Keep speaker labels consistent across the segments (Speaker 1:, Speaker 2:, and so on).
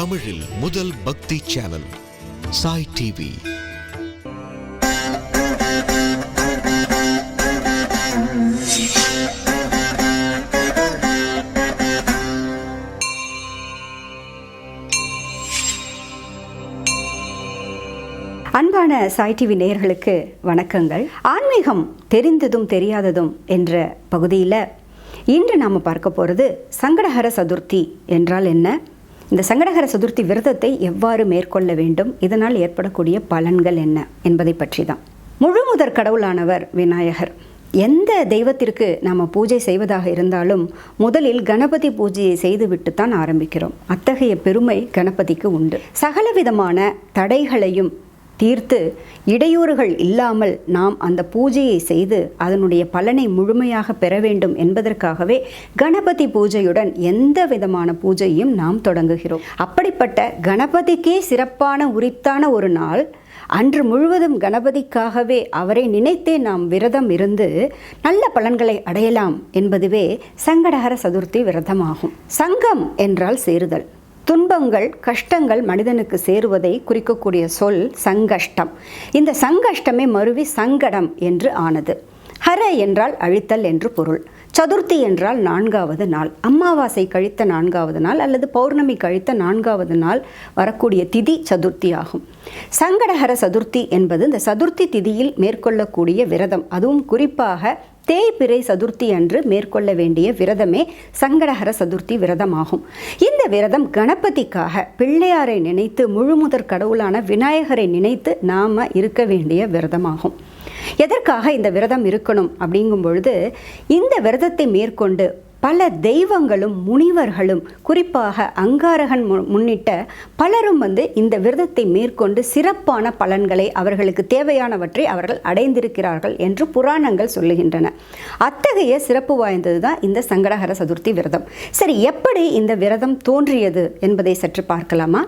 Speaker 1: தமிழில் முதல் பக்தி சேனல் சாய் டிவி.
Speaker 2: அன்பான சாய் டிவி நேயர்களுக்கு வணக்கங்கள். ஆன்மீகம் தெரிந்ததும் தெரியாததும் என்ற பகுதியில் இன்று நாம் பார்க்க போகிறது சங்கடஹர சதுர்த்தி என்றால் என்ன, இந்த சங்கடஹர சதுர்த்தி விரதத்தை எவ்வாறு மேற்கொள்ள வேண்டும், இதனால் ஏற்படக்கூடிய பலன்கள் என்ன என்பதை பற்றி தான். முழு முதற் கடவுளானவர் விநாயகர். எந்த தெய்வத்திற்கு நாம் பூஜை செய்வதாக இருந்தாலும் முதலில் கணபதி பூஜையை செய்துவிட்டு தான் ஆரம்பிக்கிறோம். அத்தகைய பெருமை கணபதிக்கு உண்டு. சகலவிதமான தடைகளையும் தீர்த்து இடையூறுகள் இல்லாமல் நாம் அந்த பூஜையை செய்து அதனுடைய பலனை முழுமையாக பெற வேண்டும் என்பதற்காகவே கணபதி பூஜையுடன் எந்த விதமான பூஜையும் நாம் தொடங்குகிறோம். அப்படிப்பட்ட கணபதிக்கே சிறப்பான உரித்தான ஒரு நாள் அன்று முழுவதும் கணபதிக்காகவே அவரை நினைத்தே நாம் விரதம் இருந்து நல்ல பலன்களை அடையலாம் என்பதுவே சங்கடஹர சதுர்த்தி விரதமாகும். சங்கம் என்றால் சேருதல். துன்பங்கள் கஷ்டங்கள் மனிதனுக்கு சேருவதை குறிக்கக்கூடிய சொல் சங்கஷ்டம். இந்த சங்கஷ்டமே மருவி சங்கடம் என்று ஆனது. ஹர என்றால் அழித்தல் என்று பொருள். சதுர்த்தி என்றால் 4வது நாள், அமாவாசை கழித்த 4வது நாள் அல்லது பௌர்ணமி கழித்த 4வது நாள் வரக்கூடிய திதி சதுர்த்தி ஆகும். சங்கடஹர சதுர்த்தி என்பது இந்த சதுர்த்தி திதியில் மேற்கொள்ளக்கூடிய விரதம். அதுவும் குறிப்பாக தேய்பிறை சதுர்த்தி அன்று மேற்கொள்ள வேண்டிய விரதமே சங்கடஹர சதுர்த்தி விரதமாகும். இந்த விரதம் கணபதிக்காக பிள்ளையாரை நினைத்து முழுமுதற் கடவுளான விநாயகரை நினைத்து நாம் இருக்க வேண்டிய விரதமாகும். எதற்காக இந்த விரதம் இருக்கணும் அப்படிங்கும் பொழுது, இந்த விரதத்தை மேற்கொண்டு பல தெய்வங்களும் முனிவர்களும் குறிப்பாக அங்காரகன் முன்னிட்ட பலரும் இந்த விரதத்தை மேற்கொண்டு சிறப்பான பலன்களை அவர்களுக்கு தேவையானவற்றை அவர்கள் அடைந்திருக்கிறார்கள் என்று புராணங்கள் சொல்லுகின்றன. அத்தகைய சிறப்பு வாய்ந்தது தான் இந்த சங்கடஹர சதுர்த்தி விரதம். சரி, எப்படி இந்த விரதம் தோன்றியது என்பதை சற்று பார்க்கலாமா?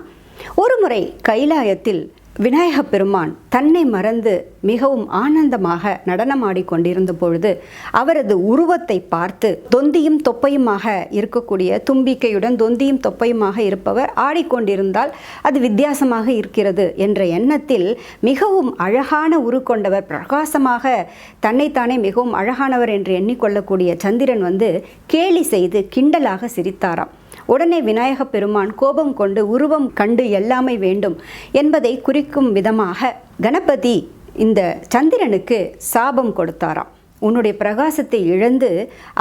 Speaker 2: ஒருமுறை கைலாயத்தில் விநாயக பெருமான் தன்னை மறந்து மிகவும் ஆனந்தமாக நடனமாடிக் கொண்டிருந்த பொழுது அவரது உருவத்தை பார்த்து தொந்தியும் தொப்பையுமாக இருக்கக்கூடிய தும்பிக்கையுடன் தொந்தியும் தொப்பையுமாக இருப்பவர் ஆடிக்கொண்டிருந்தால் அது வித்தியாசமாக இருக்கிறது என்ற எண்ணத்தில் மிகவும் அழகான உரு கொண்டவர், பிரகாசமாக தன்னைத்தானே மிகவும் அழகானவர் என்று எண்ணிக்கொள்ளக்கூடிய சந்திரன் கேலி செய்து கிண்டலாக சிரித்தாராம். உடனே விநாயக பெருமான் கோபம் கொண்டு உருவம் கண்டு எல்லாமே வேண்டும் என்பதை குறிக்கும் விதமாக கணபதி இந்த சந்திரனுக்கு சாபம் கொடுத்தாராம். உன்னுடைய பிரகாசத்தை இழந்து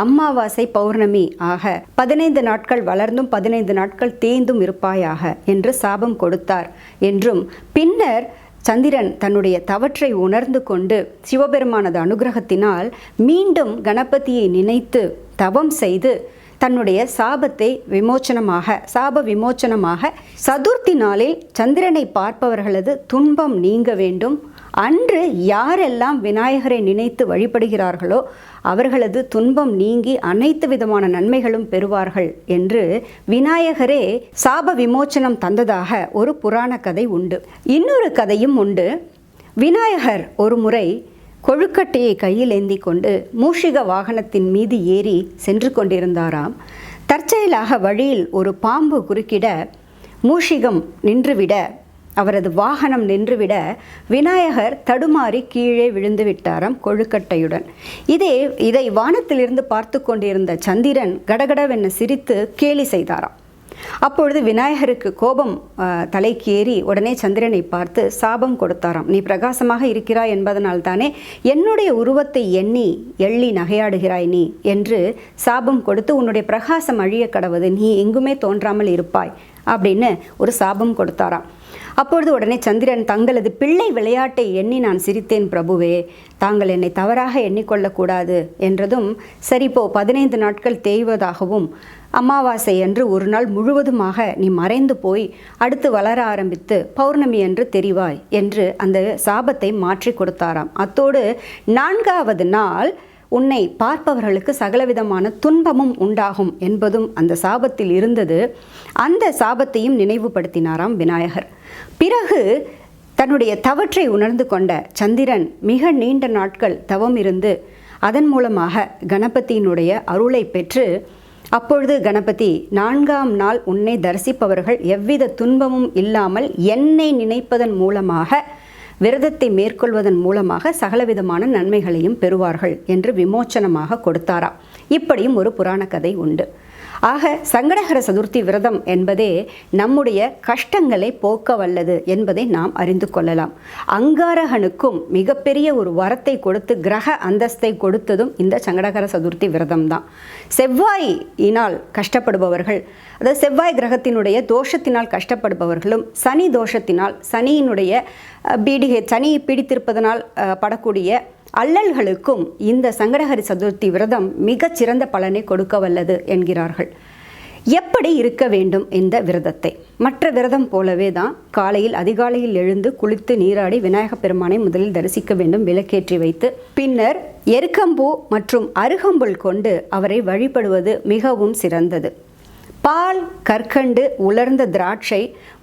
Speaker 2: அமாவாசை பௌர்ணமி ஆக 15 நாட்கள் வளர்ந்தும் 15 நாட்கள் தேய்ந்தும் இருப்பாயாக என்று சாபம் கொடுத்தார் என்றும், பின்னர் சந்திரன் தன்னுடைய தவற்றை உணர்ந்து கொண்டு சிவபெருமானது அனுகிரகத்தினால் மீண்டும் கணபதியை நினைத்து தவம் செய்து தன்னுடைய சாப விமோச்சனமாக சதுர்த்தி நாளில் சந்திரனை பார்ப்பவர்களது துன்பம் நீங்க வேண்டும், அன்று யாரெல்லாம் விநாயகரை நினைத்து வழிபடுகிறார்களோ அவர்களது துன்பம் நீங்கி அனைத்து விதமான நன்மைகளும் பெறுவார்கள் என்று விநாயகரே சாப விமோச்சனம் தந்ததாக ஒரு புராண கதை உண்டு. இன்னொரு கதையும் உண்டு. விநாயகர் ஒரு முறை கொழுக்கட்டையை கையில் ஏந்தி கொண்டு மூஷிக வாகனத்தின் மீது ஏறி சென்று கொண்டிருந்தாராம். தற்செயலாக வழியில் ஒரு பாம்பு குறுக்கிட மூஷிகம் நின்றுவிட, அவரது வாகனம் நின்றுவிட விநாயகர் தடுமாறி கீழே விழுந்து விட்டாராம் கொழுக்கட்டையுடன். இதை வானத்திலிருந்து பார்த்து கொண்டிருந்த சந்திரன் கடகடவென சிரித்து கேலி செய்தாராம். அப்பொழுது விநாயகருக்கு கோபம் தலைக்கு ஏறி உடனே சந்திரனை பார்த்து சாபம் கொடுத்தாராம். நீ பிரகாசமாக இருக்கிறாய் என்பதனால் தானே என்னுடைய உருவத்தை எள்ளி நகையாடுகிறாய் நீ என்று சாபம் கொடுத்து உன்னுடைய பிரகாசம் அழிய கடவுது, நீ எங்குமே தோன்றாமல் இருப்பாய் அப்படின்னு ஒரு சாபம் கொடுத்தாராம். அப்பொழுது உடனே சந்திரன், தங்களது பிள்ளை விளையாட்டை எண்ணி நான் சிரித்தேன் பிரபுவே, தாங்கள் என்னை தவறாக எண்ணிக்கொள்ளக்கூடாது என்றதும், சரிப்போ 15 நாட்கள் தேய்வதாகவும் அமாவாசை என்று ஒரு நாள் முழுவதுமாக நீ மறைந்து போய் அடுத்து வளர ஆரம்பித்து பௌர்ணமி என்று தெரிவாய் என்று அந்த சாபத்தை மாற்றி கொடுத்தாராம். அத்தோடு 4வது நாள் உன்னை பார்ப்பவர்களுக்கு சகலவிதமான துன்பமும் உண்டாகும் என்பதும் அந்த சாபத்தில் இருந்தது. அந்த சாபத்தையும் நினைவுபடுத்தினாராம் விநாயகர். பிறகு தன்னுடைய தவற்றை உணர்ந்து கொண்ட சந்திரன் மிக நீண்ட நாட்கள் தவம் இருந்து அதன் மூலமாக கணபதியினுடைய அருளை பெற்று அப்பொழுது கணபதி, 4ஆம் நாள் உன்னை தரிசிப்பவர்கள் எவ்வித துன்பமும் இல்லாமல் என்னை நினைப்பதன் மூலமாக, விரதத்தை மேற்கொள்வதன் மூலமாக சகலவிதமான நன்மைகளையும் பெறுவார்கள் என்று விமோச்சனமாக கொடுத்தாராம். இப்படியும் ஒரு புராண கதை உண்டு. ஆக சங்கடஹர சதுர்த்தி விரதம் என்பதே நம்முடைய கஷ்டங்களை போக்க வல்லது என்பதை நாம் அறிந்து கொள்ளலாம். அங்காரகனுக்கும் மிகப்பெரிய ஒரு வரத்தை கொடுத்து கிரக அந்தஸ்தை கொடுத்ததும் இந்த சங்கடஹர சதுர்த்தி விரதம் தான். செவ்வாயினால் கஷ்டப்படுபவர்கள், அதாவது செவ்வாய் கிரகத்தினுடைய தோஷத்தினால் கஷ்டப்படுபவர்களும், சனி தோஷத்தினால், சனியினுடைய சனியை பீடித்திருப்பதனால் படக்கூடிய அல்லல்களுக்கும் இந்த சங்கடஹர சதுர்த்தி விரதம் மிகச்சிறந்த பலனை கொடுக்க வல்லது என்கிறார்கள். எப்படி இருக்க வேண்டும் இந்த விரதத்தை? மற்ற விரதம் போலவே தான் காலையில் அதிகாலையில் எழுந்து குளித்து நீராடி விநாயகப் பெருமானை முதலில் தரிசிக்க வேண்டும், விளக்கேற்றி வைத்து பின்னர் எருக்கம்பூ மற்றும் அருகம்புல் கொண்டு அவரை வழிபடுவது மிகவும் சிறந்தது. பால், கற்கண்டு, உலர்ந்த திராட்சை,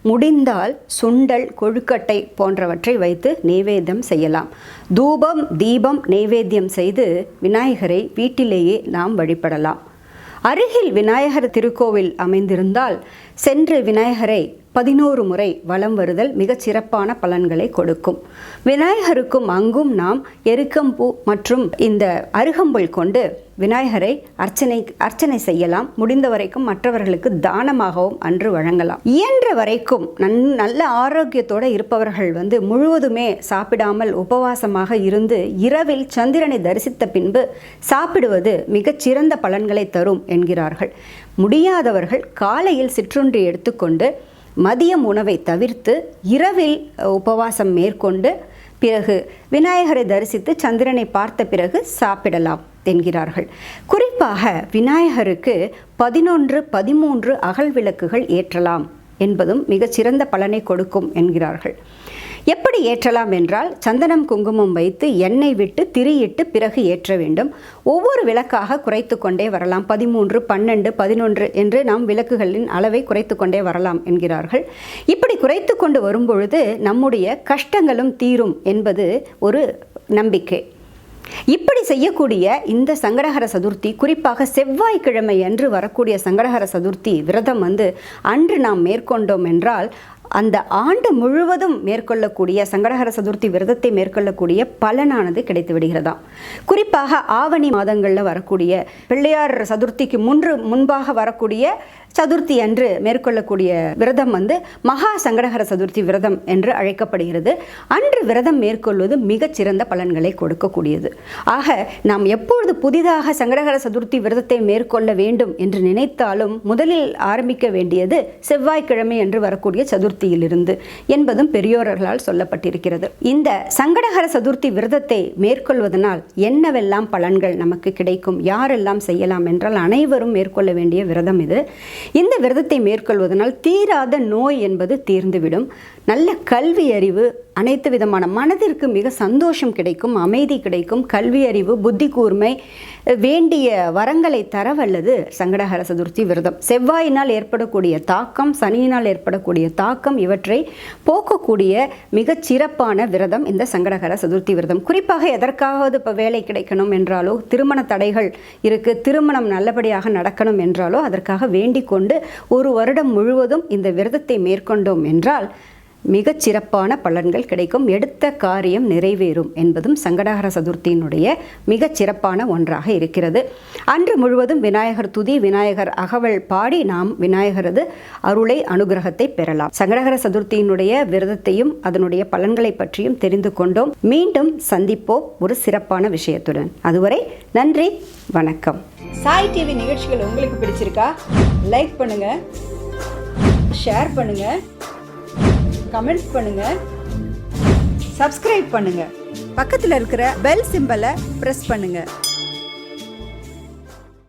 Speaker 2: முடிந்தால் சுண்டல், கொழுக்கட்டை போன்றவற்றை வைத்து நைவேத்தியம் செய்யலாம். தூபம், தீபம் நைவேத்தியம் செய்து விநாயகரை வீட்டிலேயே நாம் வழிபடலாம். அருகில் விநாயகர் திருக்கோவில் அமைந்திருந்தால் சென்று விநாயகரை 11 முறை வலம் வருதல் மிகச் சிறப்பான பலன்களை கொடுக்கும். விநாயகருக்கும் அங்கும் நாம் எருக்கம்பூ மற்றும் இந்த அருகம்புல் கொண்டு விநாயகரை அர்ச்சனை செய்யலாம். முடிந்த வரைக்கும் மற்றவர்களுக்கு தானமாகவும் அன்று வழங்கலாம். இயன்ற வரைக்கும் நல்ல ஆரோக்கியத்தோடு இருப்பவர்கள் முழுவதுமே சாப்பிடாமல் உபவாசமாக இருந்து இரவில் சந்திரனை தரிசித்த பின்பு சாப்பிடுவது மிகச்சிறந்த பலன்களை தரும் என்கிறார்கள். முடியாதவர்கள் காலையில் சிற்றுண்டி எடுத்துக்கொண்டு மதியம் உணவை தவிர்த்து இரவில் உபவாசம் மேற்கொண்டு பிறகு விநாயகரை தரிசித்து சந்திரனை பார்த்த பிறகு சாப்பிடலாம் என்கிறார்கள். குறிப்பாக விநாயகருக்கு 11, 13 அகல் விளக்குகள் ஏற்றலாம் என்பதும் மிகச்சிறந்த பலனை கொடுக்கும் என்கிறார்கள். எப்படி ஏற்றலாம் என்றால், சந்தனம் குங்குமம் வைத்து எண்ணெய் விட்டு திரியிட்டு பிறகு ஏற்ற வேண்டும். ஒவ்வொரு விளக்காக குறைத்து கொண்டே வரலாம். 13, 12, 11 என்று நாம் விளக்குகளின் அளவை குறைத்து கொண்டே வரலாம் என்கிறார்கள். இப்படி குறைத்து கொண்டு வரும்பொழுது நம்முடைய கஷ்டங்களும் தீரும் என்பது ஒரு நம்பிக்கை. இப்படி செய்யக்கூடிய இந்த சங்கடஹர சதுர்த்தி, குறிப்பாக செவ்வாய்க்கிழமை அன்று வரக்கூடிய சங்கடஹர சதுர்த்தி விரதம் அன்று நாம் மேற்கொண்டோம் என்றால் அந்த ஆண்டு முழுவதும் மேற்கொள்ளக்கூடிய சங்கடஹர சதுர்த்தி விரதத்தை மேற்கொள்ளக்கூடிய பலனானது கிடைத்து விடுகிறதாம். குறிப்பாக ஆவணி மாதங்களில் வரக்கூடிய பிள்ளையார் சதுர்த்திக்கு முன்பாக வரக்கூடிய சதுர்த்தி அன்று மேற்கொள்ளக்கூடிய விரதம் மகா சங்கடஹர சதுர்த்தி விரதம் என்று அழைக்கப்படுகிறது. அன்று விரதம் மேற்கொள்வது மிகச்சிறந்த பலன்களை கொடுக்கக்கூடியது. ஆக நாம் எப்பொழுது புதிதாக சங்கடஹர சதுர்த்தி விரதத்தை மேற்கொள்ள வேண்டும் என்று நினைத்தாலும் முதலில் ஆரம்பிக்க வேண்டியது செவ்வாய்க்கிழமை என்று வரக்கூடிய சதுர்த்தியிலிருந்து என்பதும் பெரியோர்களால் சொல்லப்பட்டிருக்கிறது. இந்த சங்கடஹர சதுர்த்தி விரதத்தை மேற்கொள்வதனால் என்னவெல்லாம் பலன்கள் நமக்கு கிடைக்கும், யாரெல்லாம் செய்யலாம் என்றால் அனைவரும் மேற்கொள்ள வேண்டிய விரதம் இது. இந்த விரதத்தை மேற்கொள்வதனால் தீராத நோய் என்பது தீர்ந்துவிடும். நல்ல கல்வி அறிவு, அனைத்து விதமான மனதிற்கு மிக சந்தோஷம் கிடைக்கும், அமைதி கிடைக்கும். கல்வி அறிவு, புத்தி கூர்மை, வேண்டிய வரங்களை தரவல்லது சங்கடஹர சதுர்த்தி விரதம். செவ்வாயினால் ஏற்படக்கூடிய தாக்கம், சனியினால் ஏற்படக்கூடிய தாக்கம் இவற்றை போக்கக்கூடிய மிகச் சிறப்பான விரதம் இந்த சங்கடஹர சதுர்த்தி விரதம். குறிப்பாக எதற்காவது இப்போ வேலை கிடைக்கணும் என்றாலோ, திருமண தடைகள் இருக்கு, திருமணம் நல்லபடியாக நடக்கணும் என்றாலோ அதற்காக வேண்டிக் கொண்டு ஒரு வருடம் முழுவதும் இந்த விரதத்தை மேற்கொண்டோம் என்றால் மிகச் சிறப்பான பலன்கள் கிடைக்கும், எடுத்த காரியம் நிறைவேறும் என்பதும் சங்கடஹர சதுர்த்தியினுடைய மிகச் சிறப்பான ஒன்றாக இருக்கிறது. அன்று முழுவதும் விநாயகர் துதி, விநாயகர் அகவல் பாடி நாம் விநாயகரது அருளை, அனுகிரகத்தை பெறலாம். சங்கடஹர சதுர்த்தியினுடைய விரதத்தையும் அதனுடைய பலன்களை பற்றியும் தெரிந்து கொண்டோம். மீண்டும் சந்திப்போம் ஒரு சிறப்பான விஷயத்துடன். அதுவரை நன்றி, வணக்கம். சாய் டிவி நிகழ்ச்சிகள் உங்களுக்கு பிடிச்சிருக்கா? லைக் பண்ணுங்க, ஷேர் பண்ணுங்க, கமெண்ட் பண்ணுங்க, சப்ஸ்கிரைப் பண்ணுங்க, பக்கத்தில் இருக்கிற பெல் சிம்பலை பிரஸ் பண்ணுங்க.